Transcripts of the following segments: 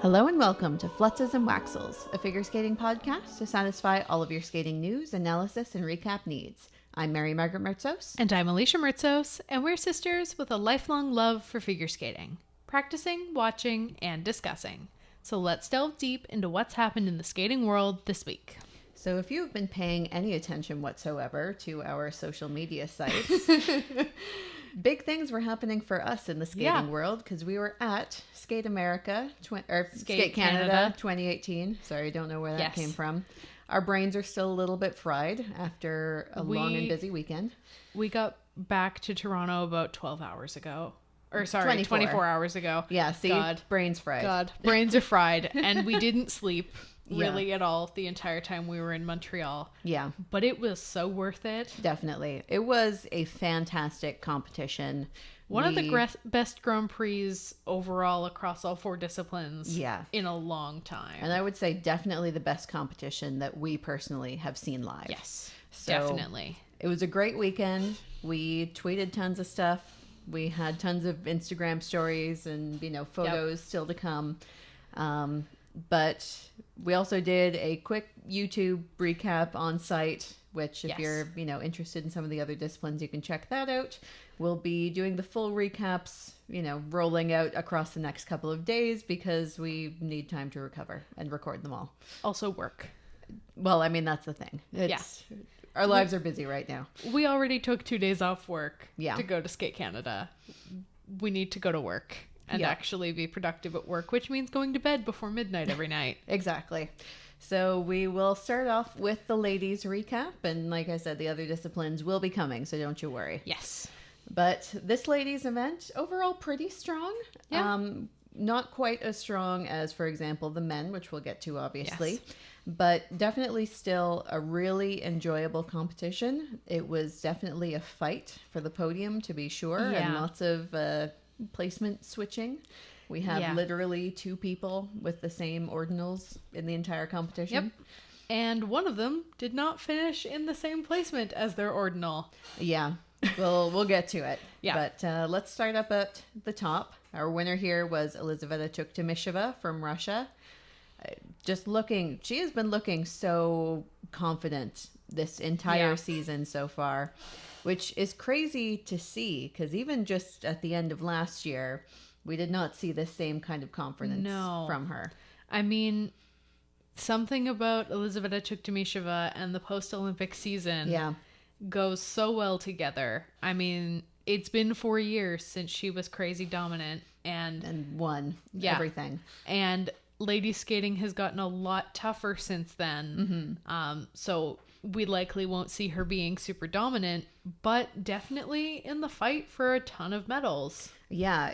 Hello and welcome to Flutzes and Waxels, a figure skating podcast to satisfy all of your skating news, analysis, and recap needs. I'm Mary Margaret Mertzos. And I'm Alicia Mertzos, and we're sisters with a lifelong love for figure skating, practicing, watching, and discussing. So let's delve deep into what's happened in the skating world this week. So if you've been paying any attention whatsoever to our social media sites, big things were happening for us in the skating world because we were at Skate America, Skate Canada 2018. Sorry, don't know where that came from. Our brains are still a little bit fried after a long and busy weekend. We got back to Toronto about 12 hours ago. Or sorry, 24 hours ago. Yeah, see, brains fried. God, brains are fried. And we didn't sleep really at all the entire time we were in Montreal. Yeah. But it was so worth it. Definitely. It was a fantastic competition. One of the best Grand Prix overall across all four disciplines in a long time. And I would say definitely the best competition that we personally have seen live. Yes, so definitely. It was a great weekend. We tweeted tons of stuff. We had tons of Instagram stories and, photos still to come. But we also did a quick YouTube recap on site, which if you're, interested in some of the other disciplines, you can check that out. We'll be doing the full recaps, rolling out across the next couple of days because we need time to recover and record them all. Also work. Well, I mean, that's the thing. Our lives are busy right now. We already took 2 days off work to go to Skate Canada. We need to go to work and actually be productive at work, which means going to bed before midnight every night. Exactly. So we will start off with the ladies recap. And like I said, the other disciplines will be coming, so don't you worry. Yes. But this ladies event, overall pretty strong. Yeah. Not quite as strong as, for example, the men, which we'll get to, obviously. Yes. But definitely still a really enjoyable competition. It was definitely a fight for the podium, to be sure. Yeah. And lots of placement switching. We have literally 2 people with the same ordinals in the entire competition. Yep. And one of them did not finish in the same placement as their ordinal. Yeah. We'll get to it. Yeah. But let's start up at the top. Our winner here was Elizaveta Tuktamisheva from Russia. She has been looking so confident this entire season so far, which is crazy to see because even just at the end of last year, we did not see the same kind of confidence from her. I mean, something about Elizaveta Tuktamisheva and the post-Olympic season goes so well together. I mean, it's been 4 years since she was crazy dominant and won everything. And lady skating has gotten a lot tougher since then. Mm-hmm. So we likely won't see her being super dominant, but definitely in the fight for a ton of medals. Yeah,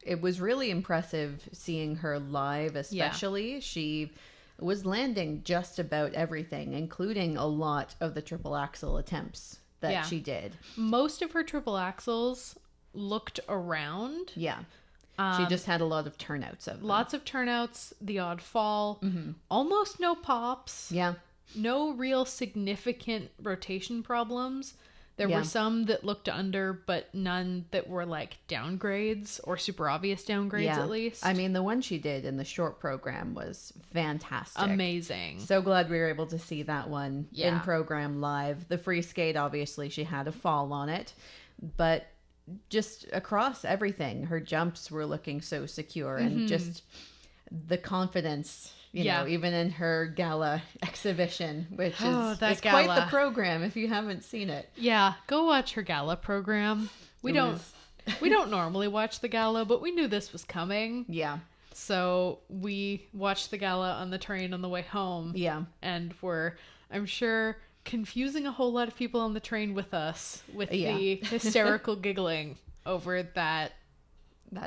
it was really impressive seeing her live, especially. Yeah. She was landing just about everything, including a lot of the triple axel attempts that she did. Most of her triple axels looked around. Yeah. She just had a lot of turnouts of them. Lots of turnouts, the odd fall, almost no pops. Yeah. No real significant rotation problems. There were some that looked under, but none that were like downgrades or super obvious downgrades at least. I mean, the one she did in the short program was fantastic. Amazing. So glad we were able to see that one in program live. The free skate, obviously, she had a fall on it, but just across everything, her jumps were looking so secure and just the confidence, you know, even in her gala exhibition, which is quite the program if you haven't seen it. Yeah, go watch her gala program. We don't normally watch the gala, but we knew this was coming. Yeah. So we watched the gala on the train on the way home. Yeah. And I'm sure, confusing a whole lot of people on the train with us with the hysterical giggling over that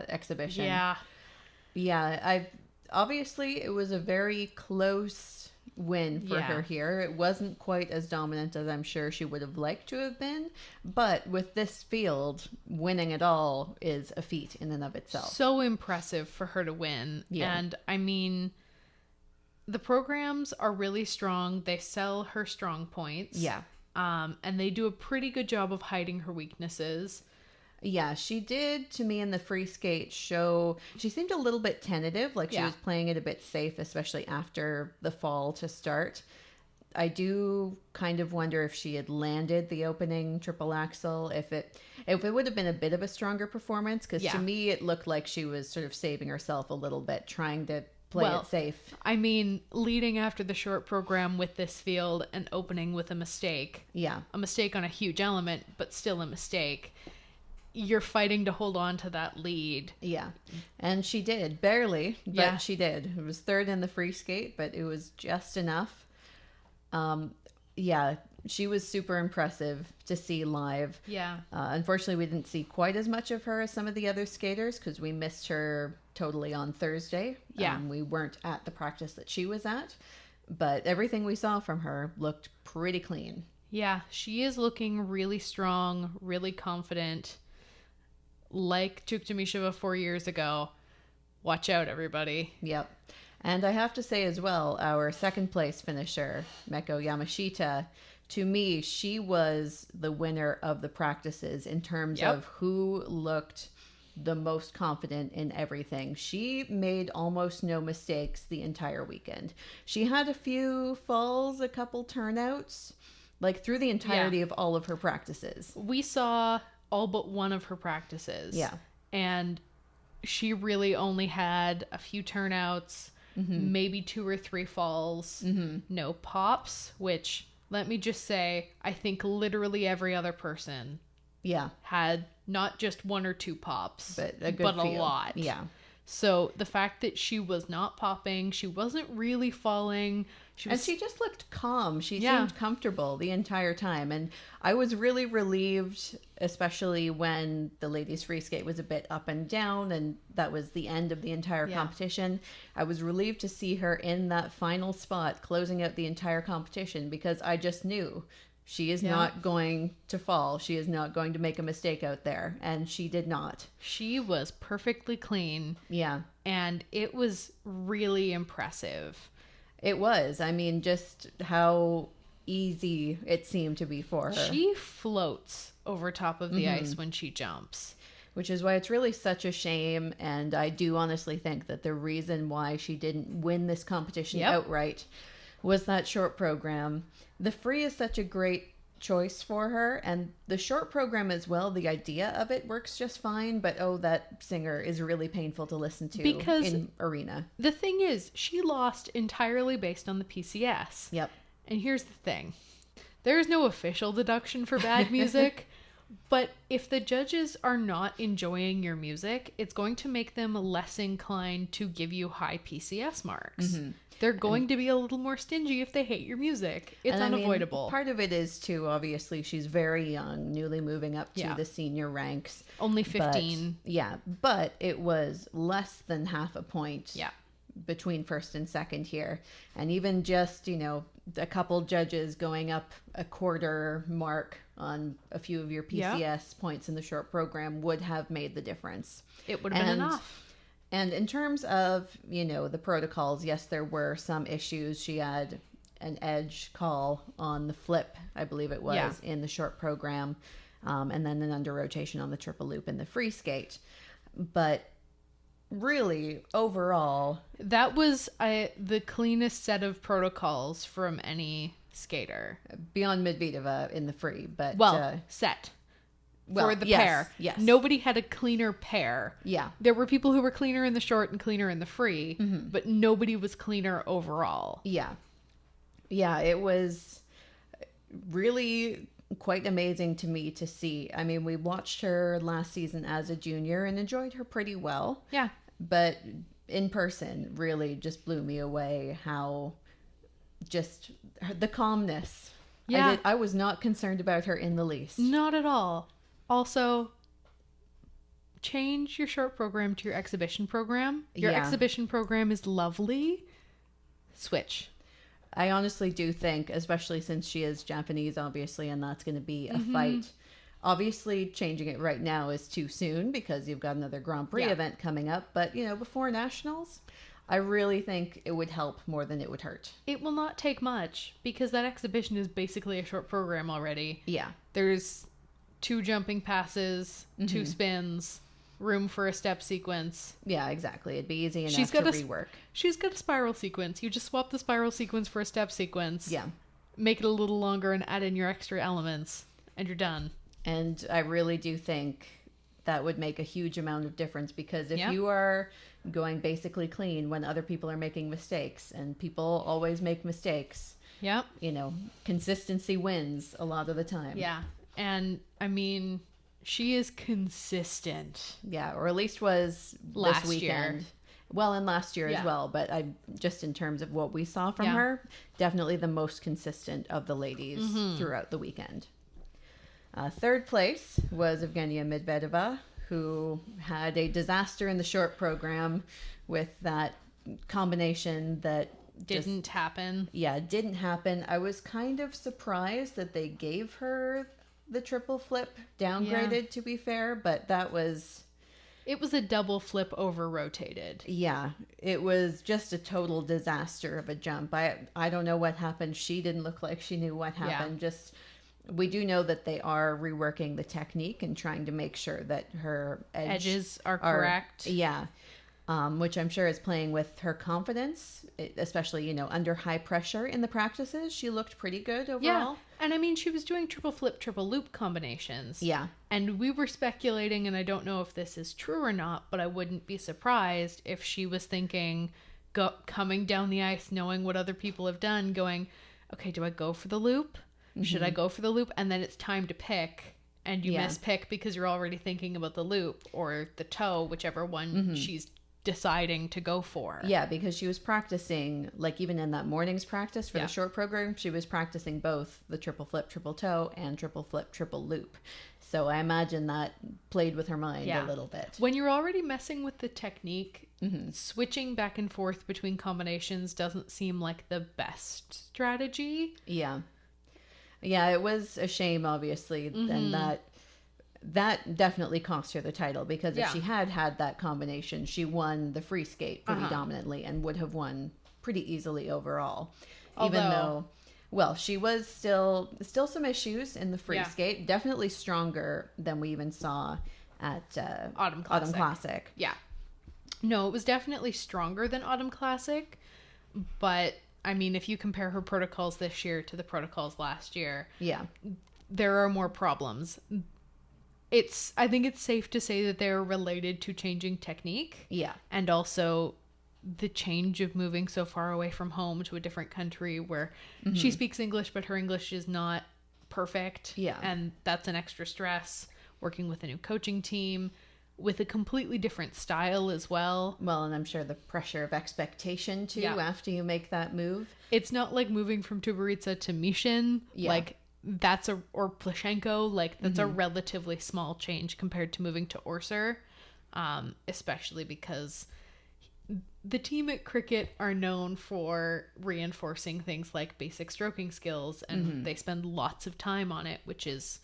exhibition. Yeah. Obviously it was a very close win for her here. It wasn't quite as dominant as I'm sure she would have liked to have been, but with this field, winning it all is a feat in and of itself. So impressive for her to win. Yeah. And I mean, the programs are really strong. They sell her strong points. Yeah. And they do a pretty good job of hiding her weaknesses. Yeah, she did to me in the free skate show. She seemed a little bit tentative, like she was playing it a bit safe, especially after the fall to start. I do kind of wonder if she had landed the opening triple axel, if it would have been a bit of a stronger performance, because to me it looked like she was sort of saving herself a little bit, trying to play it safe. I mean, leading after the short program with this field and opening with a mistake. Yeah. A mistake on a huge element, but still a mistake. You're fighting to hold on to that lead. Yeah. And she did. Barely, but she did. It was third in the free skate, but it was just enough. Yeah, she was super impressive to see live. Yeah. Unfortunately, we didn't see quite as much of her as some of the other skaters because we missed her totally on Thursday. Yeah. We weren't at the practice that she was at, but everything we saw from her looked pretty clean. Yeah, she is looking really strong, really confident. Like Tuktamisheva 4 years ago. Watch out, everybody. Yep. And I have to say as well, our second place finisher, Meko Yamashita, to me, she was the winner of the practices in terms of who looked the most confident in everything. She made almost no mistakes the entire weekend. She had a few falls, a couple turnouts, like through the entirety of all of her practices. We saw all but one of her practices. Yeah. And she really only had a few turnouts. Maybe 2 or 3 falls, no pops, which, let me just say, I think literally every other person had not just 1 or 2 pops, but a lot. Yeah. So the fact that she was not popping, she wasn't really falling. And she just looked calm. She seemed comfortable the entire time. And I was really relieved, especially when the ladies free skate was a bit up and down and that was the end of the entire competition. I was relieved to see her in that final spot closing out the entire competition because I just knew she is not going to fall. She is not going to make a mistake out there. And she did not. She was perfectly clean. Yeah. And it was really impressive. It was. I mean, just how easy it seemed to be for her. She floats over top of the ice when she jumps. Which is why it's really such a shame. And I do honestly think that the reason why she didn't win this competition outright was that short program. The free is such a great choice for her, and the short program as well, the idea of it works just fine, but that singer is really painful to listen to because in arena. The thing is, she lost entirely based on the PCS. Yep. And here's the thing. There is no official deduction for bad music, but if the judges are not enjoying your music, it's going to make them less inclined to give you high PCS marks. They're going to be a little more stingy if they hate your music. It's unavoidable. I mean, part of it is, too, obviously, she's very young, newly moving up to the senior ranks. Only 15. But it was less than half a point between first and second here. And even just, a couple judges going up a quarter mark on a few of your PCS points in the short program would have made the difference. It would have been enough. And in terms of, the protocols, yes, there were some issues. She had an edge call on the flip, I believe it was, in the short program, and then an under rotation on the triple loop in the free skate. But really, overall... That was the cleanest set of protocols from any skater. Beyond Medvedeva in the free, but... set. For the pair. Yes. Nobody had a cleaner pair. Yeah. There were people who were cleaner in the short and cleaner in the free, but nobody was cleaner overall. Yeah. Yeah, it was really quite amazing to me to see. I mean, we watched her last season as a junior and enjoyed her pretty well. Yeah. But in person really just blew me away how just the calmness. Yeah. I was not concerned about her in the least. Not at all. Also, change your short program to your exhibition program. Your exhibition program is lovely. Switch. I honestly do think, especially since she is Japanese, obviously, and that's going to be a fight. Obviously, changing it right now is too soon because you've got another Grand Prix event coming up. But, before Nationals, I really think it would help more than it would hurt. It will not take much because that exhibition is basically a short program already. Yeah. There's 2 jumping passes, 2 spins, room for a step sequence. Yeah, exactly. It'd be easy enough to rework. She's got a spiral sequence. You just swap the spiral sequence for a step sequence. Yeah. Make it a little longer and add in your extra elements, and you're done. And I really do think that would make a huge amount of difference, because if you are going basically clean when other people are making mistakes, and people always make mistakes, you know, consistency wins a lot of the time. Yeah. And I mean, she is consistent. Yeah, or at least was this weekend. Year. Well, and last year as well, but I just in terms of what we saw from her, definitely the most consistent of the ladies throughout the weekend. Third place was Evgenia Medvedeva, who had a disaster in the short program with that combination that didn't happen. Yeah, didn't happen. I was kind of surprised that they gave her the triple flip downgraded, to be fair, but that was... It was a double flip over rotated. Yeah, it was just a total disaster of a jump. I don't know what happened. She didn't look like she knew what happened. Just, we do know that they are reworking the technique and trying to make sure that her edges are correct. Yeah, which I'm sure is playing with her confidence, especially, you know, under high pressure in the practices. She looked pretty good overall. Yeah. And I mean, she was doing triple flip, triple loop combinations. Yeah. And we were speculating, and I don't know if this is true or not, but I wouldn't be surprised if she was thinking, coming down the ice, knowing what other people have done, going, okay, do I go for the loop? Should I go for the loop? And then it's time to pick, and you mispick because you're already thinking about the loop or the toe, whichever one she's deciding to go for. Yeah, because she was practicing, like even in that morning's practice for the short program, she was practicing both the triple flip, triple toe and triple flip, triple loop. So I imagine that played with her mind a little bit. When you're already messing with the technique, switching back and forth between combinations doesn't seem like the best strategy. Yeah. Yeah, it was a shame, obviously, and that definitely cost her the title, because if she had that combination, she won the free skate pretty dominantly and would have won pretty easily overall. Even though, well, she was still some issues in the free skate, definitely stronger than we even saw at Autumn Classic. Yeah. No, it was definitely stronger than Autumn Classic, but I mean, if you compare her protocols this year to the protocols last year, there are more problems. I think it's safe to say that they're related to changing technique. Yeah. And also the change of moving so far away from home to a different country where she speaks English, but her English is not perfect. Yeah. And that's an extra stress. Working with a new coaching team with a completely different style as well. Well, and I'm sure the pressure of expectation too after you make that move. It's not like moving from Tuberitsa to Mishin. Yeah. Like or Plishenko, like that's a relatively small change compared to moving to Orser, especially because the team at Cricket are known for reinforcing things like basic stroking skills, and they spend lots of time on it, which is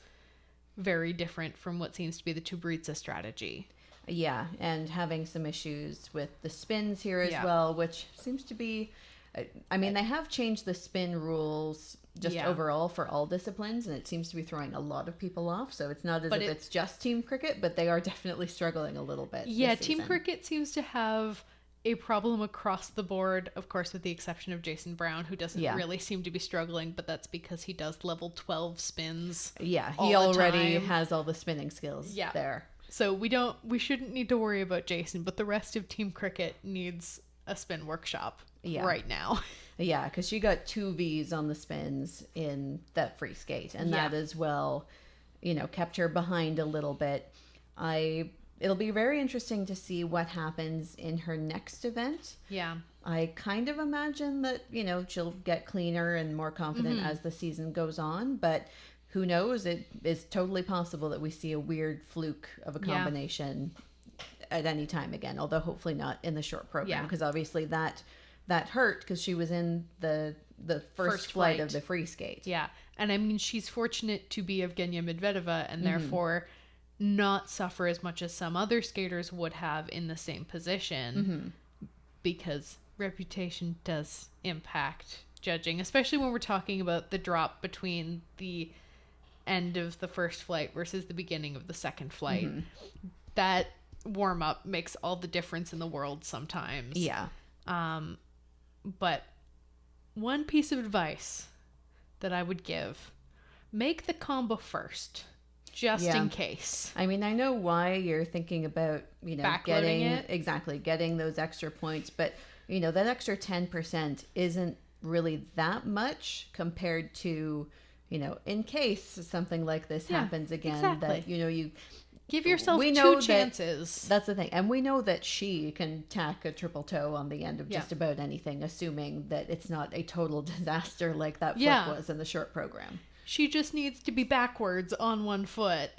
very different from what seems to be the Tuberitsa strategy. Yeah, and having some issues with the spins here as well, which seems to be, I mean, they have changed the spin rules just overall for all disciplines, and it seems to be throwing a lot of people off. So it's not as if it's just Team Cricket, but they are definitely struggling a little bit. Yeah, Team Cricket seems to have a problem across the board, of course, with the exception of Jason Brown, who doesn't really seem to be struggling, but that's because he does level 12 spins. Yeah, he already has all the spinning skills there. So we shouldn't need to worry about Jason, but the rest of Team Cricket needs a spin workshop right now. Yeah, because she got 2 Vs on the spins in that free skate, and that as well, you know, kept her behind a little bit. It'll be very interesting to see what happens in her next event. Yeah. I kind of imagine that, you know, she'll get cleaner and more confident as the season goes on, but who knows? It is totally possible that we see a weird fluke of a combination at any time again, although hopefully not in the short program, because obviously that hurt because she was in the first flight of the free skate. Yeah. And I mean, she's fortunate to be Evgenia Medvedeva and therefore not suffer as much as some other skaters would have in the same position, because reputation does impact judging, especially when we're talking about the drop between the end of the first flight versus the beginning of the second flight. That warm-up makes all the difference in the world sometimes. Yeah. But one piece of advice that I would give, make the combo first, just in case. I mean, I know why you're thinking about, getting those extra points, but that extra 10% isn't really that much compared to, in case something like this happens again, that, you give yourself two chances. That's the thing. And we know that she can tack a triple toe on the end of just about anything, assuming that it's not a total disaster like that flip was in the short program. She just needs to be backwards on one foot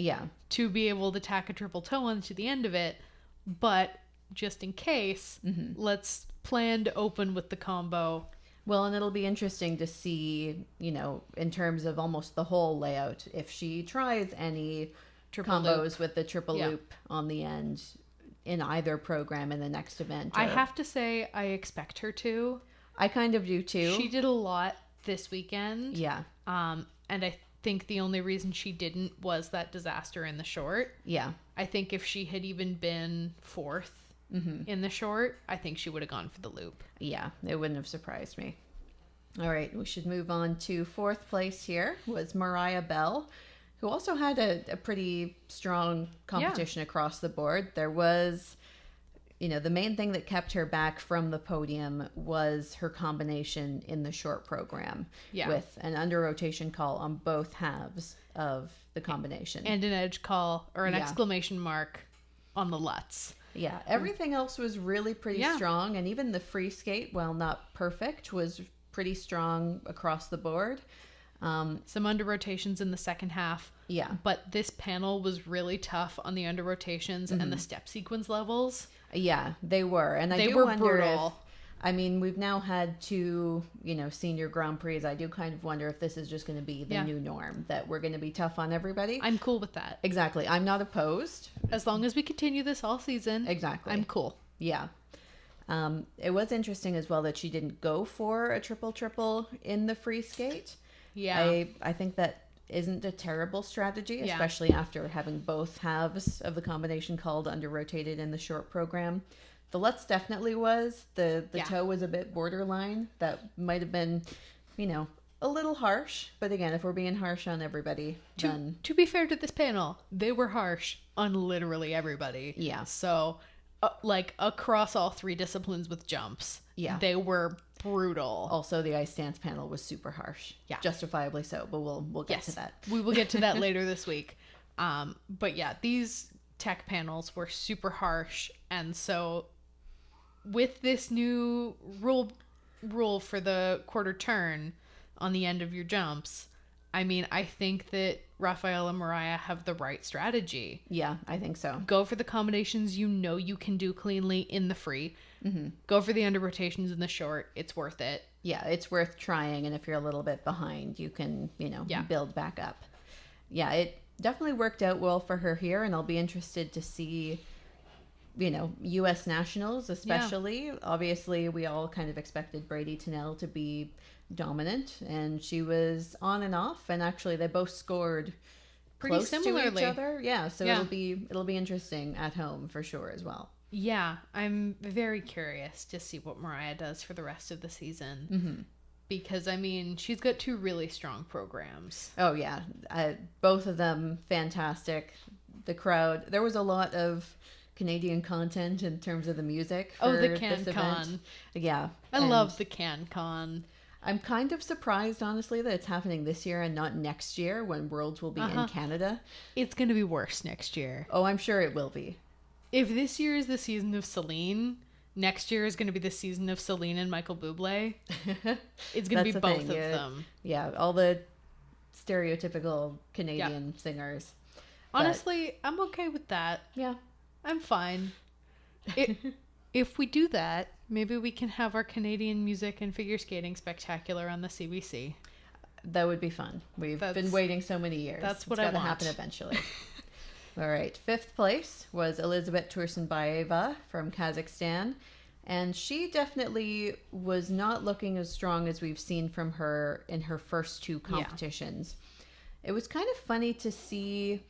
to be able to tack a triple toe onto the end of it. But just in case, let's plan to open with the combo. Well, and it'll be interesting to see, in terms of almost the whole layout, if she tries any triple combos loop with the triple loop on the end in either program in the next event. I have to say, I expect her to. I kind of do too. She did a lot this weekend. Yeah. And I think the only reason she didn't was that disaster in the short. Yeah. I think if she had even been fourth in the short, I think she would have gone for the loop. Yeah, it wouldn't have surprised me. All right, we should move on to fourth place here was Mariah Bell, who also had a pretty strong competition across the board. There was, the main thing that kept her back from the podium was her combination in the short program with an under rotation call on both halves of the combination. And an edge call or an exclamation mark on the Lutz. Yeah, everything else was really pretty strong. And even the free skate, while not perfect, was pretty strong across the board. Some under rotations in the second half. Yeah. But this panel was really tough on the under rotations and the step sequence levels. Yeah, they were. And they were brutal. We've now had two, senior Grand Prix. I do kind of wonder if this is just going to be the new norm, that we're going to be tough on everybody. I'm cool with that. Exactly. I'm not opposed. As long as we continue this all season. Exactly. I'm cool. Yeah. It was interesting as well that she didn't go for a triple in the free skate. Yeah. I think that isn't a terrible strategy, especially after having both halves of the combination called under rotated in the short program. The Lutz definitely was. The toe was a bit borderline. That might have been, a little harsh. But again, if we're being harsh on everybody, then... To be fair to this panel, they were harsh on literally everybody. Yeah. So, across all three disciplines with jumps, they were brutal. Also, the ice dance panel was super harsh. Yeah. Justifiably so, but we'll get to that. We will get to that later this week. But yeah, these tech panels were super harsh. And so with this new rule for the quarter turn on the end of your jumps, I think that Raphael and Mariah have the right strategy. Yeah, I think so. Go for the combinations you can do cleanly in the free. Go for the under rotations in the short. It's worth it. Yeah, it's worth trying. And if you're a little bit behind, you can, build back up. Yeah, it definitely worked out well for her here. And I'll be interested to see, U.S. nationals especially. Yeah. Obviously, we all kind of expected Brady Tennell to be dominant. And she was on and off. And actually, they both scored pretty close similarly to each other. Yeah, so it'll be interesting at home for sure as well. Yeah, I'm very curious to see what Mariah does for the rest of the season. Because, she's got two really strong programs. Oh, yeah. Both of them fantastic. The crowd, there was a lot of Canadian content in terms of the music for the this event. Yeah. I love the CanCon. I'm kind of surprised, honestly, that it's happening this year and not next year when Worlds will be in Canada. It's going to be worse next year. Oh, I'm sure it will be. If this year is the season of Celine, next year is going to be the season of Celine and Michael Bublé. It's going to be both of them. Yeah, all the stereotypical Canadian singers. Honestly, I'm okay with that. Yeah. I'm fine. If we do that, maybe we can have our Canadian music and figure skating spectacular on the CBC. That would be fun. We've been waiting so many years. That's what I want. It's got to happen eventually. All right. Fifth place was Elizabeth Tursunbayeva from Kazakhstan. And she definitely was not looking as strong as we've seen from her in her first two competitions. It was kind of funny to see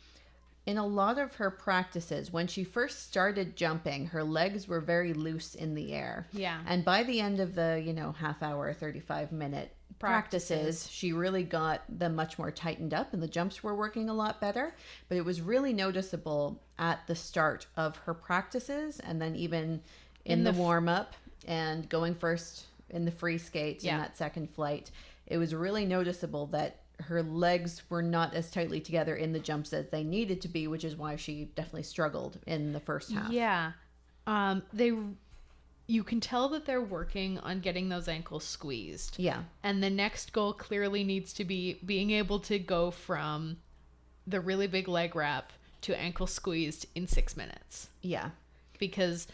in a lot of her practices, when she first started jumping, her legs were very loose in the air. Yeah. And by the end of the, half hour, 35-minute practices, she really got them much more tightened up and the jumps were working a lot better. But it was really noticeable at the start of her practices and then even in the warm-up and going first in the free skates in that second flight. It was really noticeable that her legs were not as tightly together in the jumps as they needed to be, which is why she definitely struggled in the first half. Yeah. You can tell that they're working on getting those ankles squeezed. Yeah. And the next goal clearly needs to be being able to go from the really big leg wrap to ankle squeezed in 6 minutes. Yeah. Because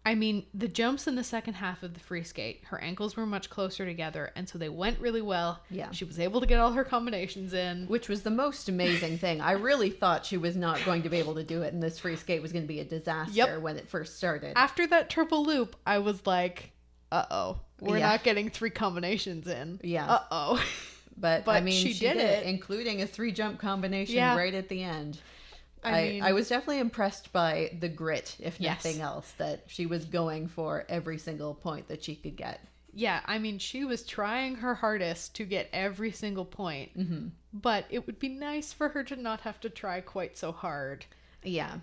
the jumps in the second half of the free skate, her ankles were much closer together, and so they went really well. Yeah. She was able to get all her combinations in. Which was the most amazing thing. I really thought she was not going to be able to do it, and this free skate was going to be a disaster when it first started. After that triple loop, I was like, uh-oh, we're not getting 3 combinations in. Yeah. Uh-oh. But she did it, including a 3-jump combination right at the end. I was definitely impressed by the grit, if nothing else, that she was going for every single point that she could get. Yeah, she was trying her hardest to get every single point, but it would be nice for her to not have to try quite so hard. Yeah,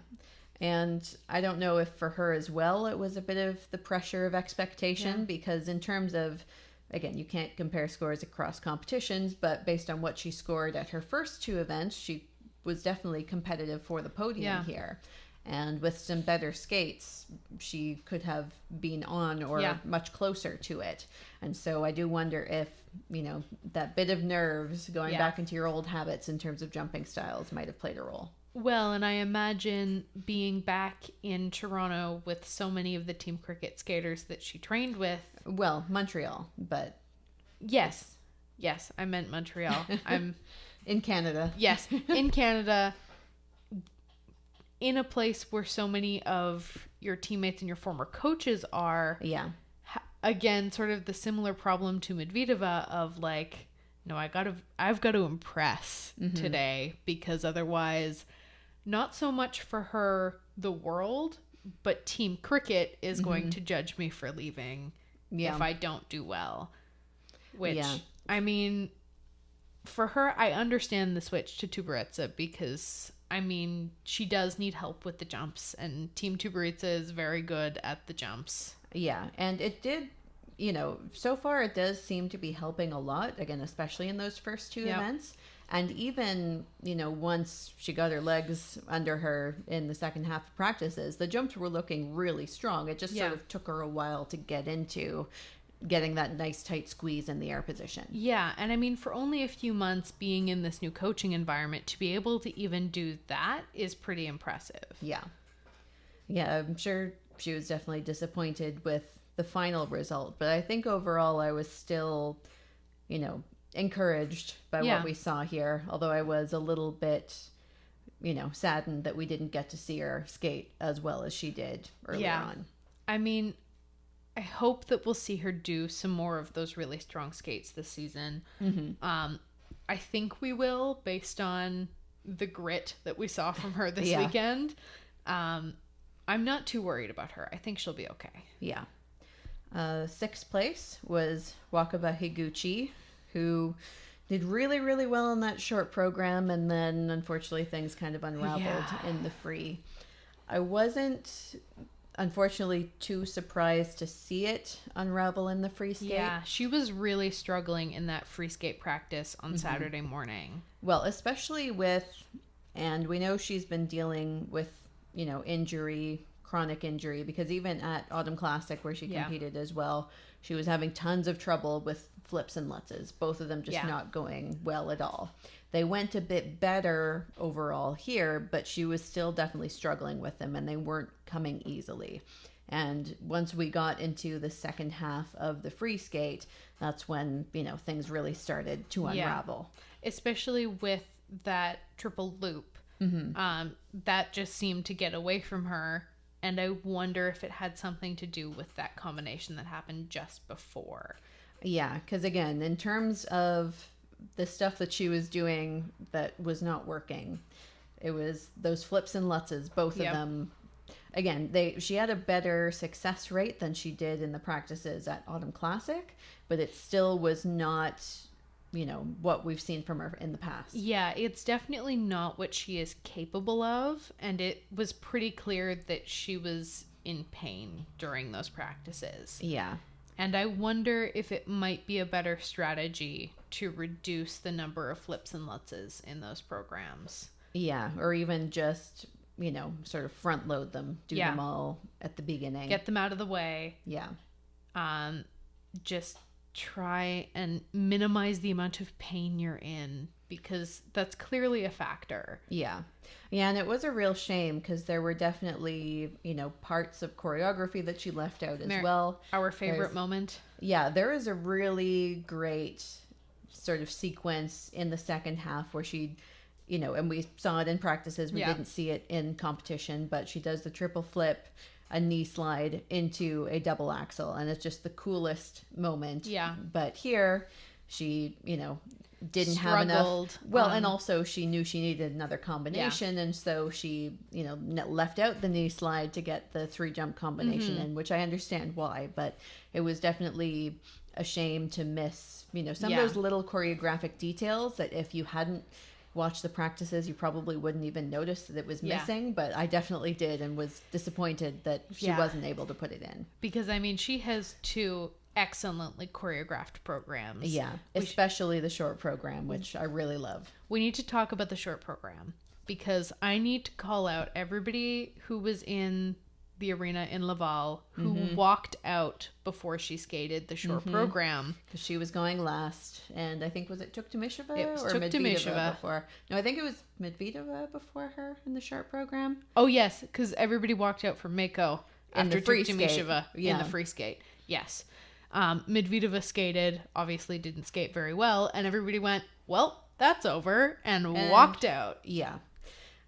and I don't know if for her as well it was a bit of the pressure of expectation, because in terms of, again, you can't compare scores across competitions, but based on what she scored at her first 2 events, she was definitely competitive for the podium here. And with some better skates, she could have been on or much closer to it. And so I do wonder if, that bit of nerves going back into your old habits in terms of jumping styles might have played a role. Well, and I imagine being back in Toronto with so many of the Team Cricket skaters that she trained with. Well, Montreal, but... Yes, I meant Montreal. I'm... In Canada. Yes, in Canada, in a place where so many of your teammates and your former coaches are. Yeah. Again, sort of the similar problem to Medvedeva of like, no, I've got to impress today, because otherwise, not so much for her, the world, but Team Cricket is going to judge me for leaving if I don't do well. Which, for her, I understand the switch to Tuberitsa because, she does need help with the jumps, and Team Tuberitsa is very good at the jumps. Yeah, and it did, so far it does seem to be helping a lot, again, especially in those first 2 events. And even, once she got her legs under her in the second half of practices, the jumps were looking really strong. It just sort of took her a while to get into getting that nice tight squeeze in the air position. Yeah, and for only a few months being in this new coaching environment, to be able to even do that is pretty impressive. Yeah. Yeah, I'm sure she was definitely disappointed with the final result, but I think overall I was still, encouraged by what we saw here, although I was a little bit, saddened that we didn't get to see her skate as well as she did earlier on. I hope that we'll see her do some more of those really strong skates this season. I think we will, based on the grit that we saw from her this weekend. I'm not too worried about her. I think she'll be okay. Yeah. 6th place was Wakaba Higuchi, who did really, really well in that short program, and then unfortunately things kind of unraveled in the free. I wasn't... unfortunately too surprised to see it unravel in the free skate. Yeah, she was really struggling in that free skate practice on Saturday morning. Well, especially with, and we know she's been dealing with, chronic injury, because even at Autumn Classic where she competed as well, she was having tons of trouble with flips and lutzes, both of them just not going well at all. They went a bit better overall here, but she was still definitely struggling with them, and they weren't coming easily. And once we got into the second half of the free skate, that's when, things really started to unravel. Especially with that triple loop. That just seemed to get away from her. And I wonder if it had something to do with that combination that happened just before. Yeah, because again, in terms of the stuff that she was doing that was not working. It was those flips and lutzes, both of them. Again, she had a better success rate than she did in the practices at Autumn Classic, but it still was not, what we've seen from her in the past. Yeah, it's definitely not what she is capable of, and it was pretty clear that she was in pain during those practices. Yeah. And I wonder if it might be a better strategy to reduce the number of flips and lutzes in those programs. Yeah, or even just, sort of front load them, do them all at the beginning. Get them out of the way. Yeah. Just try and minimize the amount of pain you're in, because that's clearly a factor. Yeah. Yeah, and it was a real shame because there were definitely, parts of choreography that she left out as well. Our favorite moment. Yeah, there is a really great sort of sequence in the second half where she, and we saw it in practices. We didn't see it in competition, but she does the triple flip, a knee slide into a double axel, and it's just the coolest moment. Yeah. But here, she, didn't have enough. Well, and also she knew she needed another combination, and so she, left out the knee slide to get the 3-jump combination in, which I understand why, but it was definitely a shame to miss, some of those little choreographic details that if you hadn't watched the practices, you probably wouldn't even notice that it was missing, but I definitely did and was disappointed that she wasn't able to put it in. Because, she has 2 excellently choreographed programs. Yeah, especially the short program, which I really love. We need to talk about the short program because I need to call out everybody who was in the arena in Laval who walked out before she skated the short program. Because she was going last, and I think, was it Tuktamisheva or Medvedeva before? No, I think it was Medvedeva before her in the short program. Oh, yes, because everybody walked out for Mako after Tuktamisheva in the free skate. Yes. Medvedeva skated, obviously didn't skate very well, and everybody went, well, that's over, and walked out. Yeah.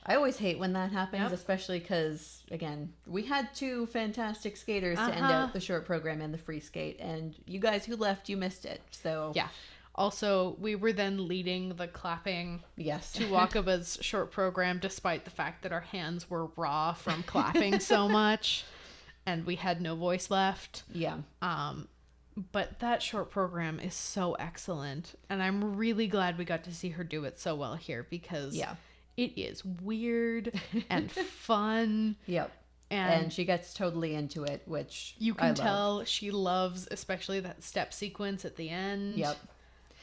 I always hate when that happens, especially because, again, we had 2 fantastic skaters to end out the short program and the free skate, and you guys who left, you missed it, so... Yeah. Also, we were then leading the clapping to Wakaba's short program, despite the fact that our hands were raw from clapping so much, and we had no voice left. Yeah. But that short program is so excellent, and I'm really glad we got to see her do it so well here, because... it is weird and fun. Yep. And she gets totally into it, which you can tell she loves, especially that step sequence at the end. Yep.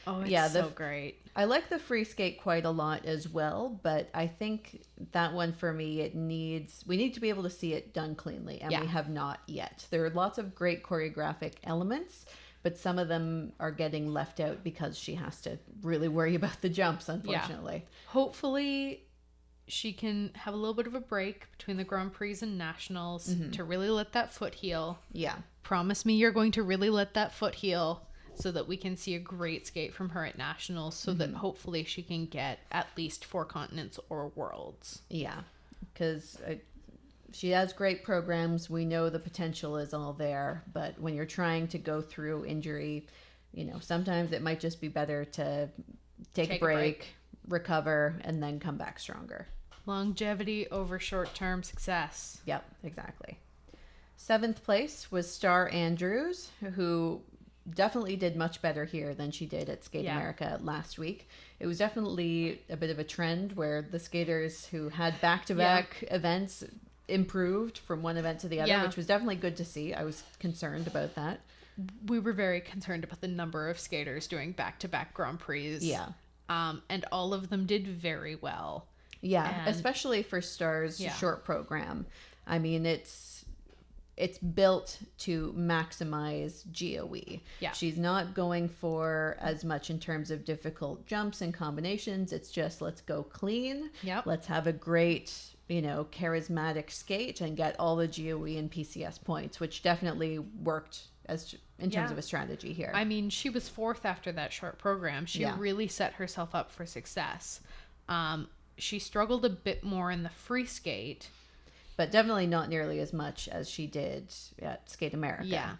Oh, it's so great. I like the free skate quite a lot as well, but I think that one for me, we need to be able to see it done cleanly, and we have not yet. There are lots of great choreographic elements, but some of them are getting left out because she has to really worry about the jumps, unfortunately. Yeah. Hopefully she can have a little bit of a break between the Grand Prix and Nationals to really let that foot heal. Yeah. Promise me you're going to really let that foot heal so that we can see a great skate from her at Nationals, so that hopefully she can get at least 4 continents or worlds. Yeah, because... she has great programs. We know the potential is all there, but when you're trying to go through injury, sometimes it might just be better to take a break, recover, and then come back stronger. Longevity over short-term success. Yep, exactly. 7th place was Star Andrews, who definitely did much better here than she did at Skate America last week. It was definitely a bit of a trend where the skaters who had back-to-back events improved from one event to the other, which was definitely good to see. I was concerned about that. We were very concerned about the number of skaters doing back-to-back Grand Prix. Yeah. And all of them did very well. Yeah, especially for Star's short program. I mean, it's built to maximize GOE. Yeah. She's not going for as much in terms of difficult jumps and combinations. It's just, let's go clean. Yep. Let's have a great... charismatic skate and get all the GOE and PCS points, which definitely worked in terms of a strategy here. I mean, she was 4th after that short program. She really set herself up for success. She struggled a bit more in the free skate. But definitely not nearly as much as she did at Skate America. Yeah.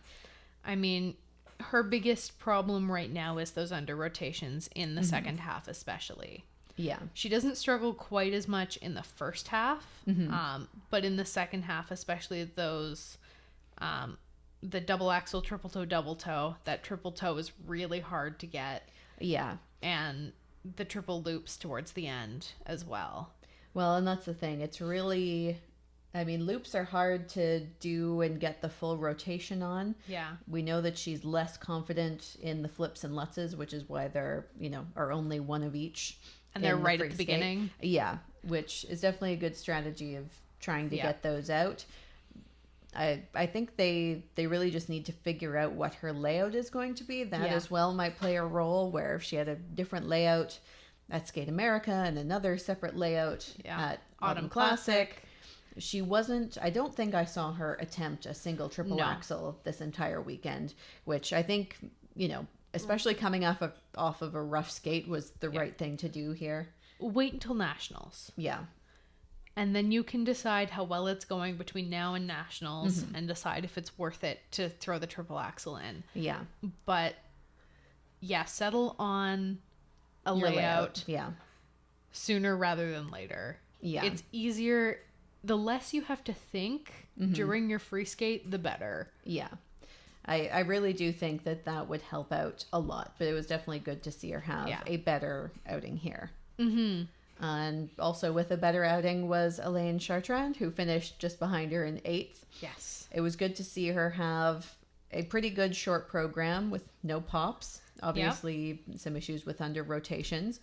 I mean, her biggest problem right now is those under rotations in the second half, especially. Yeah. She doesn't struggle quite as much in the first half, but in the second half, especially those, the double axel, triple toe, double toe, that triple toe is really hard to get. Yeah. And the triple loops towards the end as well. Well, and that's the thing. It's really, I mean, loops are hard to do and get the full rotation on. Yeah. We know that she's less confident in the flips and lutzes, which is why they're, are only one of each. And they're right at the beginning. Yeah, which is definitely a good strategy of trying to get those out. I think they really just need to figure out what her layout is going to be. That as well might play a role, where if she had a different layout at Skate America and another separate layout at Autumn Classic. She wasn't, I don't think I saw her attempt a single triple axel this entire weekend, which I think, especially coming off of a rough skate was the right thing to do here. Wait until nationals. Yeah. And then you can decide how well it's going between now and nationals and decide if it's worth it to throw the triple axel in. Yeah. But settle on a layout. Yeah. Sooner rather than later. Yeah. It's easier. The less you have to think during your free skate, the better. Yeah. I really do think that would help out a lot, but it was definitely good to see her have a better outing here. Mm-hmm. And also with a better outing was Elaine Chartrand, who finished just behind her in 8th. Yes. It was good to see her have a pretty good short program with no pops. Obviously, some issues with under rotations,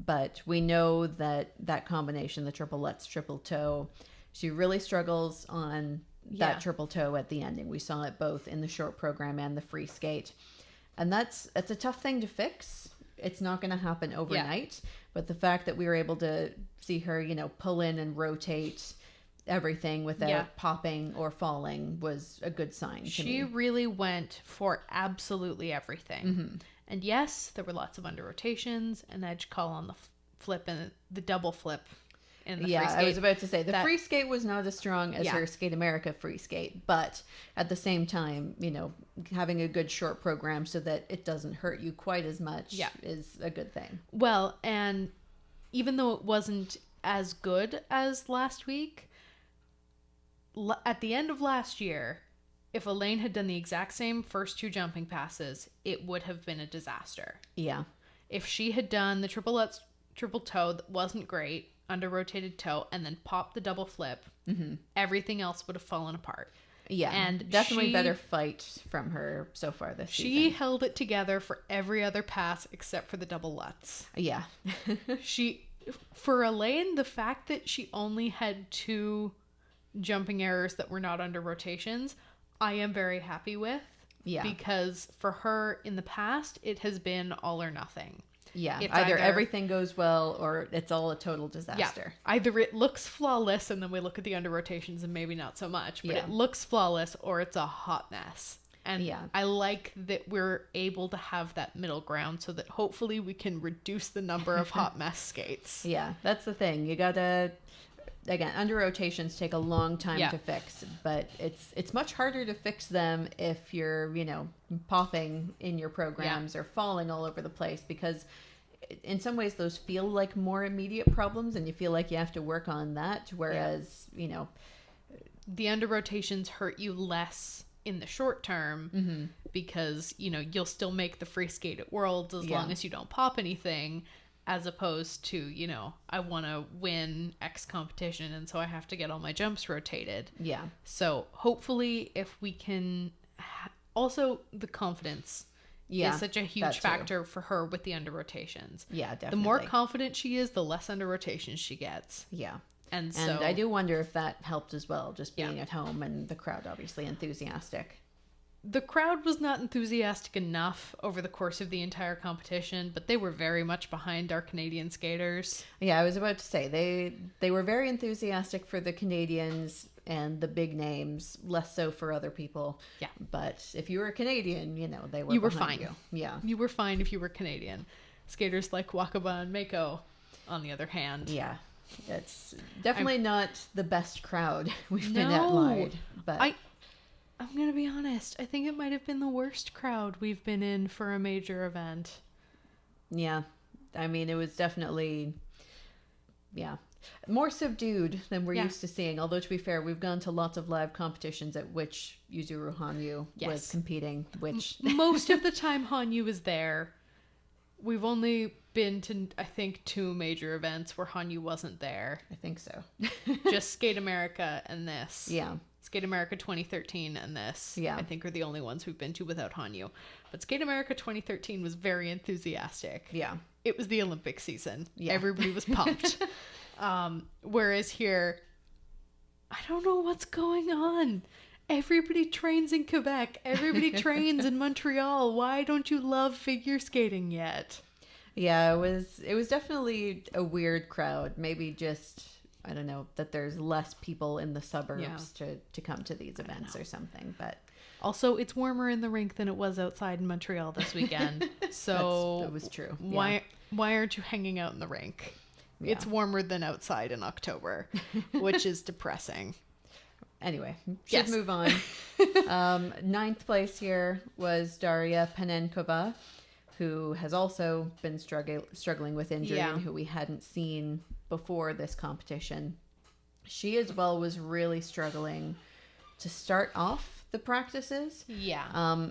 but we know that combination, the triple lutz, triple toe, she really struggles on that triple toe at the ending. We saw it both in the short program and the free skate. And that's a tough thing to fix. It's not going to happen overnight, but the fact that we were able to see her, pull in and rotate everything without popping or falling was a good sign to me. She really went for absolutely everything. And yes, there were lots of under rotations, an edge call on the flip and the double flip in the free skate. I was about to say, the free skate was not as strong as her Skate America free skate, but at the same time, having a good short program so that it doesn't hurt you quite as much is a good thing. Well, and even though it wasn't as good as last week, at the end of last year, if Elaine had done the exact same first 2 jumping passes, it would have been a disaster. Yeah. If she had done the triple lutz, triple toe that wasn't great, under rotated toe, and then popped the double flip, everything else would have fallen apart. Yeah. And definitely better fight from her so far this season. She held it together for every other pass except for the double lutz. Yeah. For Elaine, the fact that she only had 2 jumping errors that were not under rotations, I am very happy with. Yeah. Because for her in the past, it has been all or nothing. Yeah. Either everything goes well or it's all a total disaster. Yeah. Either it looks flawless and then we look at the under rotations and maybe not so much, but it looks flawless or it's a hot mess. And I like that we're able to have that middle ground so that hopefully we can reduce the number of hot mess skates. Yeah, that's the thing. You gotta... Again, under rotations take a long time to fix, but it's much harder to fix them if you're, popping in your programs or falling all over the place, because in some ways those feel like more immediate problems and you feel like you have to work on that, whereas, the under rotations hurt you less in the short term because, you'll still make the free skate at Worlds as long as you don't pop anything. As opposed to, I want to win X competition, and so I have to get all my jumps rotated. Yeah. So hopefully if we can... Also, the confidence is such a huge factor for her with the under rotations. Yeah, definitely. The more confident she is, the less under rotations she gets. Yeah. And I do wonder if that helped as well, just being at home and the crowd obviously enthusiastic. The crowd was not enthusiastic enough over the course of the entire competition, but they were very much behind our Canadian skaters. Yeah, I was about to say, they were very enthusiastic for the Canadians and the big names, less so for other people. Yeah. But if you were a Canadian, they were behind fine. You. Yeah. You were fine if you were Canadian. Skaters like Wakaba and Mako, on the other hand. Yeah. It's definitely not the best crowd we've been at live. But I'm going to be honest. I think it might have been the worst crowd we've been in for a major event. Yeah. I mean, it was definitely, more subdued than we're used to seeing. Although, to be fair, we've gone to lots of live competitions at which Yuzuru Hanyu was competing, which... Most of the time Hanyu is there. We've only been to, I think, 2 major events where Hanyu wasn't there. I think so. Just Skate America and this. Yeah. Skate America 2013 and this, I think, are the only ones we've been to without Hanyu. But Skate America 2013 was very enthusiastic. Yeah. It was the Olympic season. Yeah. Everybody was pumped. Whereas here, I don't know what's going on. Everybody trains in Quebec. Everybody trains in Montreal. Why don't you love figure skating yet? Yeah, it was definitely a weird crowd. Maybe just... I don't know, that there's less people in the suburbs to come to these events or something. But also, it's warmer in the rink than it was outside in Montreal this weekend. So that was true. Why aren't you hanging out in the rink? Yeah. It's warmer than outside in October, which is depressing. Anyway, should move on. 9th place here was Daria Panenkova, who has also been struggling with injury and who we hadn't seen before this competition. She as well was really struggling to start off the practices. Yeah.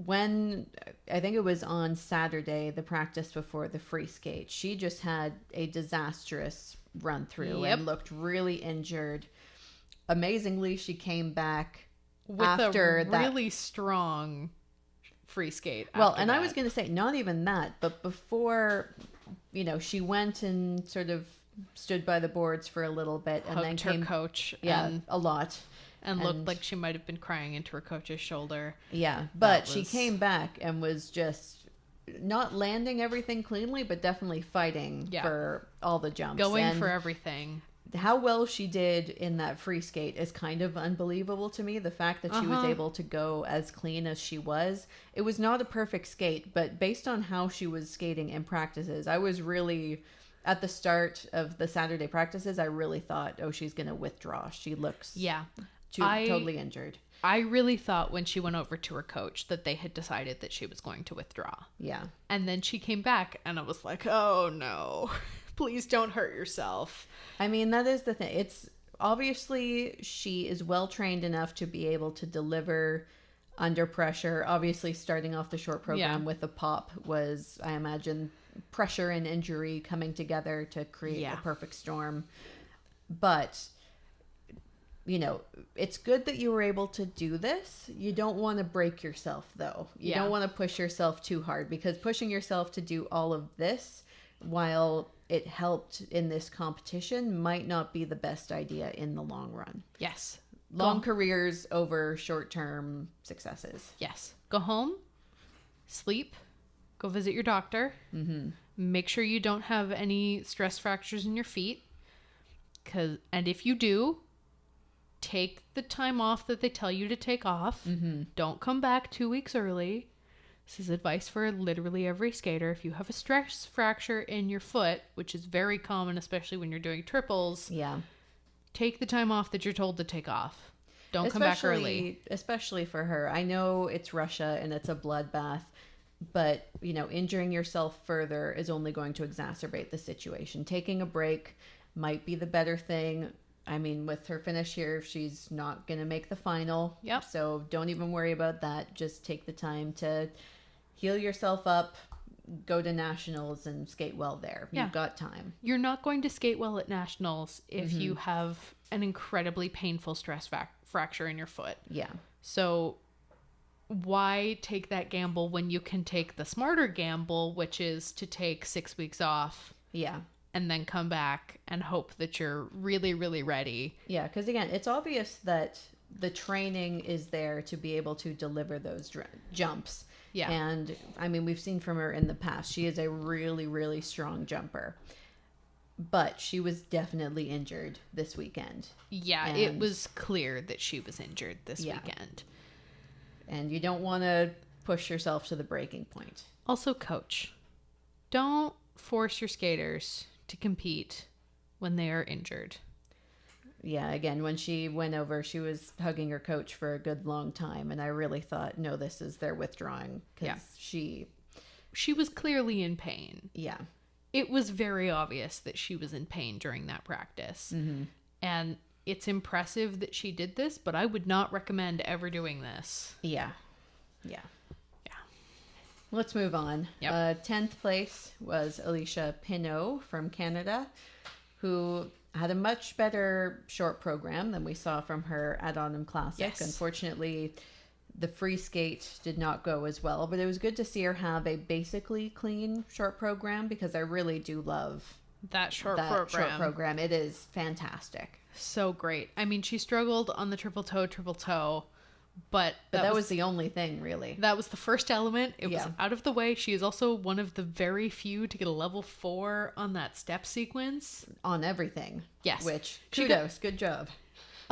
When I think it was on Saturday, the practice before the free skate, she just had a disastrous run through and looked really injured. Amazingly, she came back with after a really strong free skate. Well, and I was going to say, not even that, but before, she went and sort of stood by the boards for a little bit and then came her coach. A lot. And looked like she might have been crying into her coach's shoulder. Yeah, but she came back and was just not landing everything cleanly, but definitely fighting for all the jumps. Going for everything. How well she did in that free skate is kind of unbelievable to me. The fact that she was able to go as clean as she was. It was not a perfect skate, but based on how she was skating in practices, I was really, at the start of the Saturday practices, I really thought, she's going to withdraw. She looks totally injured. I really thought when she went over to her coach that they had decided that she was going to withdraw. Yeah. And then she came back and I was like, oh no. Please don't hurt yourself. I mean, that is the thing. It's obviously she is well trained enough to be able to deliver under pressure. Obviously, starting off the short program with the pop was, I imagine, pressure and injury coming together to create a perfect storm. But, it's good that you were able to do this. You don't want to break yourself, though. You don't want to push yourself too hard, because pushing yourself to do all of this while it helped in this competition might not be the best idea in the long run. Yes. Long careers over short-term successes. Yes. Go home, sleep, go visit your doctor. Mm-hmm. Make sure you don't have any stress fractures in your feet. And if you do, take the time off that they tell you to take off. Mm-hmm. Don't come back 2 weeks early. This is advice for literally every skater. If you have a stress fracture in your foot, which is very common, especially when you're doing triples, take the time off that you're told to take off. Don't come back early. Especially for her. I know it's Russia and it's a bloodbath, but, injuring yourself further is only going to exacerbate the situation. Taking a break might be the better thing. I mean, with her finish here, she's not going to make the final. Yep. So don't even worry about that. Just take the time to heal yourself up, go to nationals and skate well there. You've got time. You're not going to skate well at nationals if you have an incredibly painful stress fracture in your foot. Yeah. So why take that gamble when you can take the smarter gamble, which is to take 6 weeks off? Yeah. And then come back and hope that you're really, really ready. Yeah, because again, it's obvious that the training is there to be able to deliver those jumps. Yeah. And I mean, we've seen from her in the past, she is a really, really strong jumper. But she was definitely injured this weekend. Yeah, it was clear that she was injured this weekend. And you don't want to push yourself to the breaking point. Also, coach, don't force your skaters to compete when they are injured. Yeah, again, when she went over, she was hugging her coach for a good long time. And I really thought, no, this is their withdrawing. Because she was clearly in pain. Yeah. It was very obvious that she was in pain during that practice. Mm-hmm. And it's impressive that she did this, but I would not recommend ever doing this. Yeah. Yeah. Let's move on. Yep. 10th place was Alicia Pinot from Canada, who had a much better short program than we saw from her at Autumn Classic. Yes. Unfortunately, the free skate did not go as well, but it was good to see her have a basically clean short program because I really do love that short program. It is fantastic. So great. I mean, she struggled on the triple toe, but that was the only thing, really. That was the first element. It was out of the way. She is also one of the very few to get a level 4 on that step sequence. On everything. Yes. Which, kudos, good job.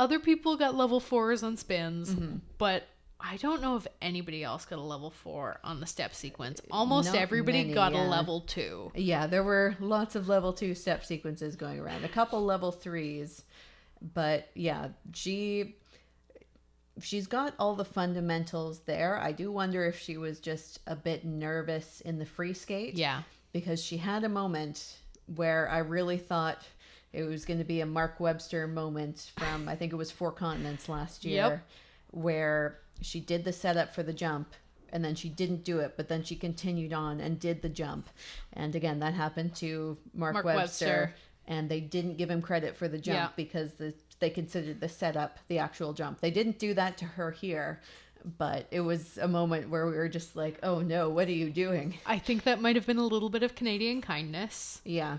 Other people got level 4s on spins, but I don't know if anybody else got a level 4 on the step sequence. Almost Not everybody many, got a level 2. Yeah, there were lots of level 2 step sequences going around. A couple level 3s. But yeah, she's got all the fundamentals there. I do wonder if she was just a bit nervous in the free skate. Yeah. Because she had a moment where I really thought it was going to be a Mark Webster moment from, I think it was Four Continents last year, where she did the setup for the jump and then she didn't do it, but then she continued on and did the jump. And again, that happened to Mark Webster. And they didn't give him credit for the jump because they considered the setup the actual jump. They didn't do that to her here, but it was a moment where we were just like, oh no, what are you doing? I think that might have been a little bit of Canadian kindness. Yeah.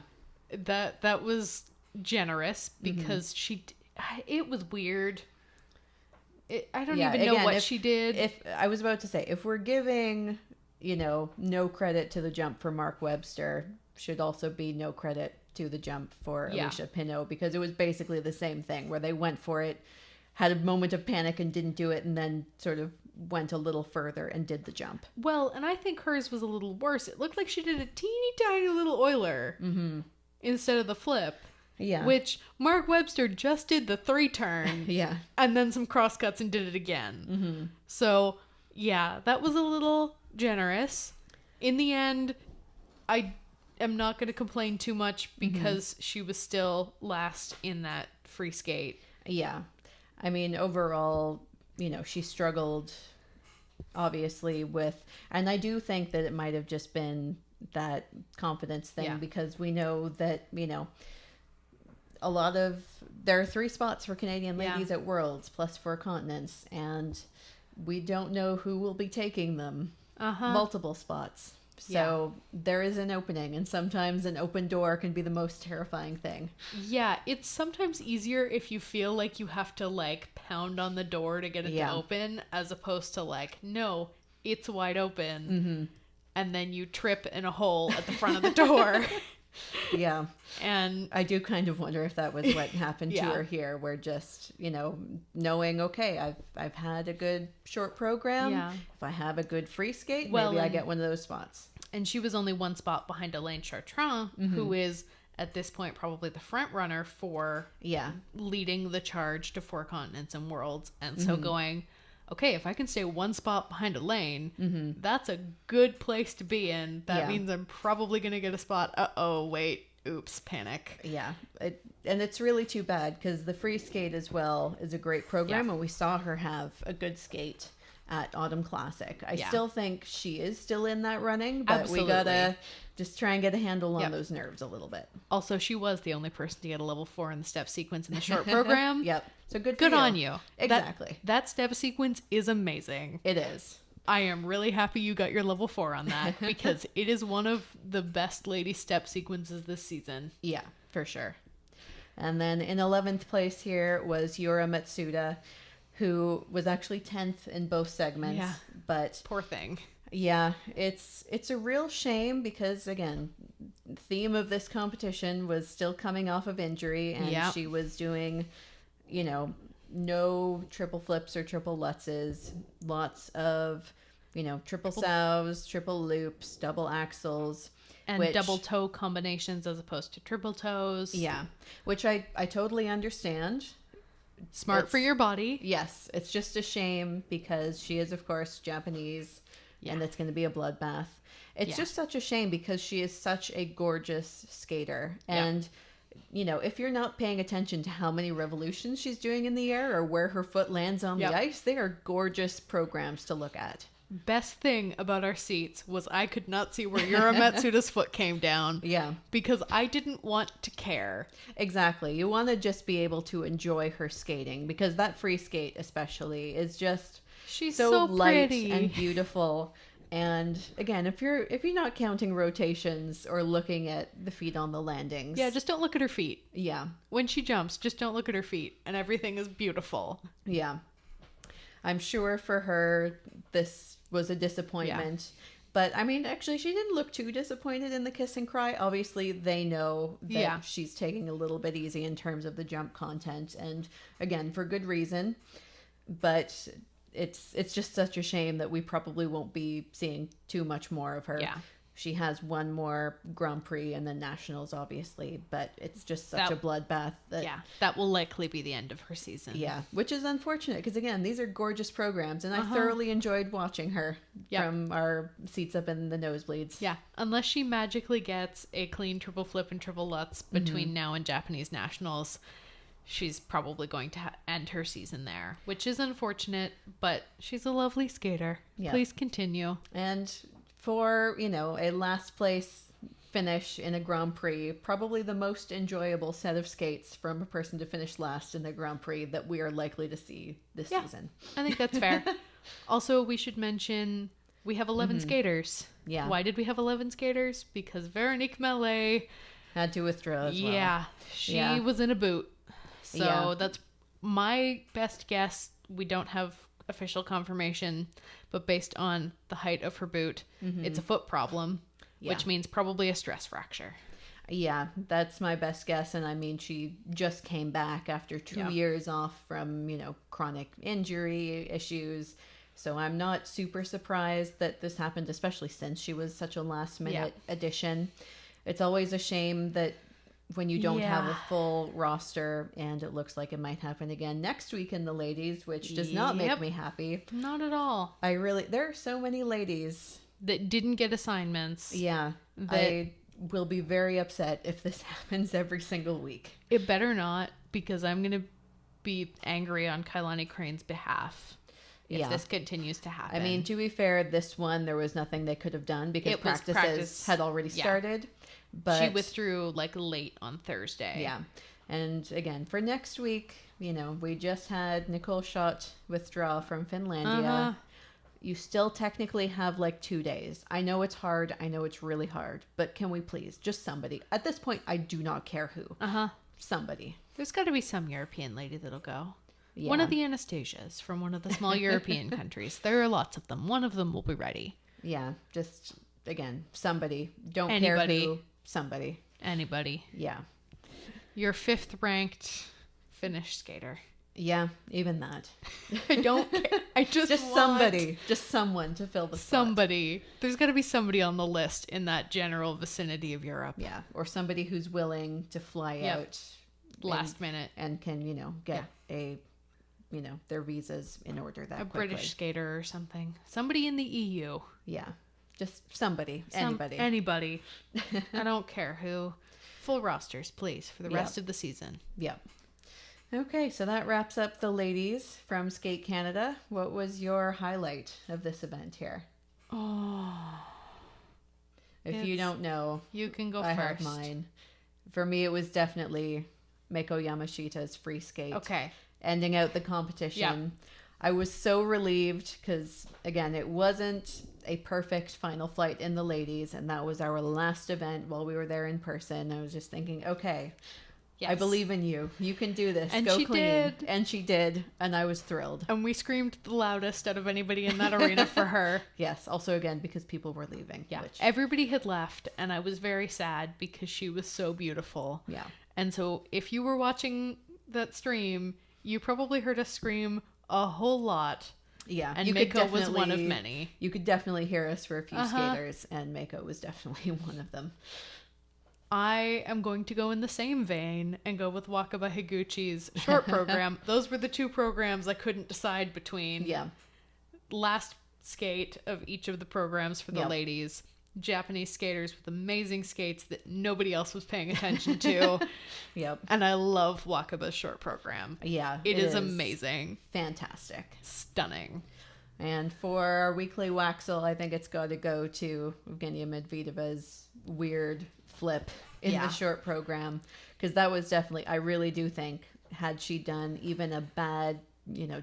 That was generous because it was weird. I don't even know what she did. If I was about to say, if we're giving, no credit to the jump for Mark Webster, should also be no credit to the jump for Alicia Pinot, because it was basically the same thing where they went for it, had a moment of panic and didn't do it, and then sort of went a little further and did the jump. Well, and I think hers was a little worse. It looked like she did a teeny tiny little Euler instead of the flip. Yeah. Which Mark Webster just did the 3 turn. Yeah. And then some cross cuts and did it again. So, yeah, that was a little generous. In the end, I am not going to complain too much because she was still last in that free skate. Yeah. I mean, overall, she struggled obviously with, and I do think that it might have just been that confidence thing because we know that, there are 3 spots for Canadian ladies at Worlds plus 4 continents, and we don't know who will be taking them. Multiple spots. So there is an opening, and sometimes an open door can be the most terrifying thing. Yeah, it's sometimes easier if you feel like you have to pound on the door to get it to open, as opposed to no, it's wide open, and then you trip in a hole at the front of the door. Yeah. And I do kind of wonder if that was what happened to her here, where just, knowing, okay, I've had a good short program. Yeah. If I have a good free skate, maybe I get one of those spots. And she was only 1 spot behind Elaine Chartrand, who is at this point probably the front runner for leading the charge to 4 continents and worlds. And so going, okay, if I can stay 1 spot behind Elaine, that's a good place to be in. That means I'm probably going to get a spot. Uh-oh, wait, oops, panic. Yeah, and it's really too bad because the free skate as well is a great program, and we saw her have a good skate at Autumn Classic. I still think she is still in that running, but we gotta just try and get a handle on those nerves a little bit. Also, she was the only person to get a level 4 in the step sequence in the short program. So good on you. Exactly. That step sequence is amazing. It is. I am really happy you got your level 4 on that because it is one of the best lady step sequences this season. Yeah, for sure. And then in 11th place here was Yura Matsuda, who was actually 10th in both segments. Yeah. But poor thing. Yeah, it's a real shame because, again, the theme of this competition was still coming off of injury, and she was doing, no triple flips or triple lutzes, lots of, triple sows, triple loops, double axles. And double toe combinations as opposed to triple toes. Yeah. Which I totally understand. Smart for your body. Yes. It's just a shame because she is, of course, Japanese. Yeah. And it's going to be a bloodbath. It's just such a shame because she is such a gorgeous skater. And, you know, if you're not paying attention to how many revolutions she's doing in the air or where her foot lands on the ice, they are gorgeous programs to look at. Best thing about our seats was I could not see where Yura Matsuda's foot came down. Yeah. Because I didn't want to care. Exactly. You want to just be able to enjoy her skating because that free skate especially is just she's so light pretty and beautiful. And again, if you're not counting rotations or looking at the feet on the landings. Yeah, just don't look at her feet. Yeah. When she jumps, just don't look at her feet and everything is beautiful. Yeah. I'm sure for her this was a disappointment. Yeah. But I mean, actually she didn't look too disappointed in the kiss and cry. Obviously they know that she's taking a little bit easy in terms of the jump content, and again, for good reason. But it's just such a shame that we probably won't be seeing too much more of her. Yeah. She has one more Grand Prix and then Nationals, obviously, but it's just such a bloodbath. That will likely be the end of her season. Yeah, which is unfortunate because, again, these are gorgeous programs, and I thoroughly enjoyed watching her from our seats up in the nosebleeds. Yeah, unless she magically gets a clean triple flip and triple lutz between now and Japanese Nationals, she's probably going to end her season there, which is unfortunate, but she's a lovely skater. Yeah. Please continue. And for, you know, a last place finish in a Grand Prix, probably the most enjoyable set of skates from a person to finish last in the Grand Prix that we are likely to see this season. I think that's fair. Also, we should mention we have 11 skaters. Yeah. Why did we have 11 skaters? Because Veronique Mallet had to withdraw as well. Yeah. She was in a boot. So that's my best guess. We don't have official confirmation, but based on the height of her boot, it's a foot problem, which means probably a stress fracture. Yeah, that's my best guess. And I mean, she just came back after 2 years off from, you know, chronic injury issues. So I'm not super surprised that this happened, especially since she was such a last minute addition. It's always a shame that when you don't have a full roster, and it looks like it might happen again next week in the ladies, which does not make me happy. Not at all. There are so many ladies that didn't get assignments. Yeah. I will be very upset if this happens every single week. It better not, because I'm going to be angry on Kailani Crane's behalf if this continues to happen. I mean, to be fair, this one, there was nothing they could have done because practices had already started. But she withdrew like late on Thursday. Yeah. And again, for next week, you know, we just had Nicole Schott withdraw from Finlandia. You still technically have like 2 days. I know it's hard. I know it's really hard. But can we please, just somebody. At this point, I do not care who. Somebody. There's got to be some European lady that'll go. Yeah. One of the Anastasias from one of the small European countries. There are lots of them. One of them will be ready. Yeah. Just, again, somebody. Don't care who. Somebody. Anybody. Yeah. Your 5th ranked Finnish skater. Yeah, even that. I don't care. I just want somebody. Just someone to fill the spot. Somebody. There's got to be somebody on the list in that general vicinity of Europe. Yeah. Or somebody who's willing to fly out last minute. And can, you know, get their visas in order that quickly. British skater or something. Somebody in the EU. Yeah. Just somebody. Anybody. Anybody. I don't care who. Full rosters, please, for the rest of the season. Yep. Okay, so that wraps up the ladies from Skate Canada. What was your highlight of this event here? If you don't know, you can go I first. have mine. For me, it was definitely Meiko Yamashita's free skate. Okay. Ending out the competition. Yeah. I was so relieved because, again, it wasn't a perfect final flight in the ladies, and that was our last event while we were there in person. I was just thinking, okay, I believe in you. You can do this. And Go she clean. did. And she did, and I was thrilled. And we screamed the loudest out of anybody in that arena for her. Yes, also, again, because people were leaving. Yeah, everybody had left, and I was very sad because she was so beautiful. Yeah. And so if you were watching that stream, you probably heard us scream a whole lot. Yeah. And Mako was one of many. You could definitely hear us for a few skaters, and Mako was definitely one of them. I am going to go in the same vein and go with Wakaba Higuchi's short program. Those were the two programs I couldn't decide between. Yeah. Last skate of each of the programs for the ladies. Japanese skaters with amazing skates that nobody else was paying attention to. Yep. And I love Wakaba's short program. Yeah. It is amazing. Fantastic. Stunning. And for our weekly Waxel, I think it's got to go to Evgenia Medvedeva's weird flip in the short program, because that was definitely, I really do think, had she done even a bad,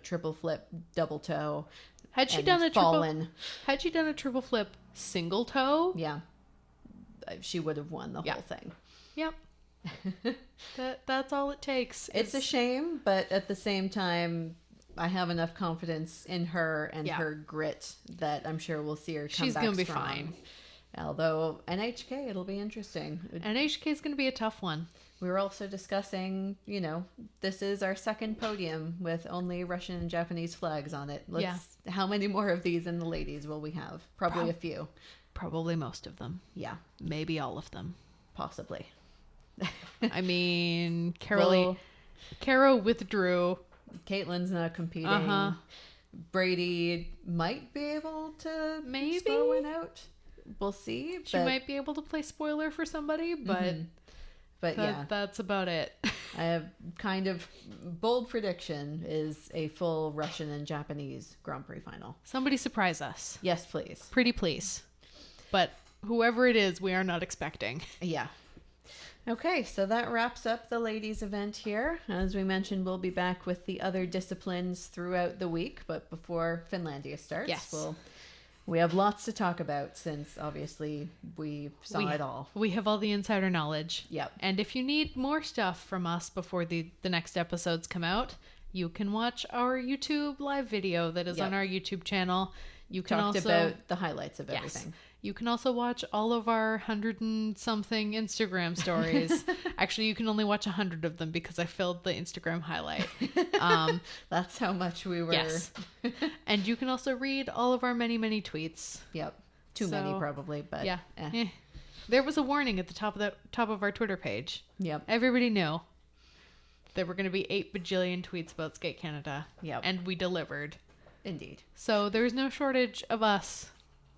triple flip, double toe, had she done a triple flip single toe, she would have won the whole thing. Yep. That's all it takes. It's a shame, but at the same time, I have enough confidence in her and her grit that I'm sure we'll see her come She's back gonna be strong. fine. Although NHK, it'll be interesting. NHK is going to be a tough one. We were also discussing, this is our second podium with only Russian and Japanese flags on it. How many more of these in the ladies will we have? Probably a few. Probably most of them. Yeah. Maybe all of them. Possibly. I mean, Caro withdrew. Caitlin's not competing. Brady might be able to score one out. We'll see. She might be able to play spoiler for somebody, but that's about it. I have kind of bold prediction is a full Russian and Japanese Grand Prix final. Somebody surprise us. Yes, please. Pretty please. But whoever it is, we are not expecting. Yeah. Okay, so that wraps up the ladies event here. As we mentioned, we'll be back with the other disciplines throughout the week, but before Finlandia starts, we have lots to talk about since obviously we saw it all. We have all the insider knowledge. Yep. And if you need more stuff from us before the next episodes come out, you can watch our YouTube live video that is on our YouTube channel. You can talked also about the highlights of everything. You can also watch all of our 100-and-something Instagram stories. Actually, you can only watch 100 of them because I filled the Instagram highlight. That's how much we were. Yes. And you can also read all of our many, many tweets. Yep. Too many probably, but yeah. There was a warning at the top of our Twitter page. Yep. Everybody knew there were going to be 8 bajillion tweets about Skate Canada. Yep. And we delivered. Indeed. So there's no shortage of us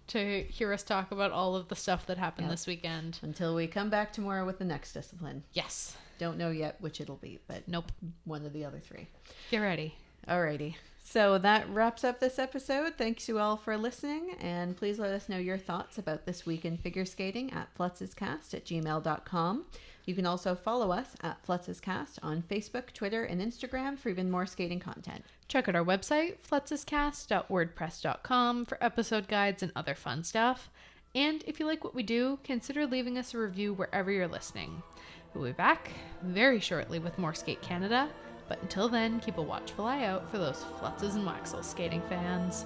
to hear us talk about all of the stuff that happened this weekend. Until we come back tomorrow with the next discipline. Yes. Don't know yet which it'll be, but nope. One of the other 3. Get ready. Alrighty. So that wraps up this episode. Thanks you all for listening, and please let us know your thoughts about this week in figure skating at flutzescast@gmail.com. You can also follow us at Flutzescast on Facebook, Twitter, and Instagram for even more skating content. Check out our website, flutzescast.wordpress.com, for episode guides and other fun stuff. And if you like what we do, consider leaving us a review wherever you're listening. We'll be back very shortly with more Skate Canada, but until then, keep a watchful eye out for those Flutzes and Waxels skating fans.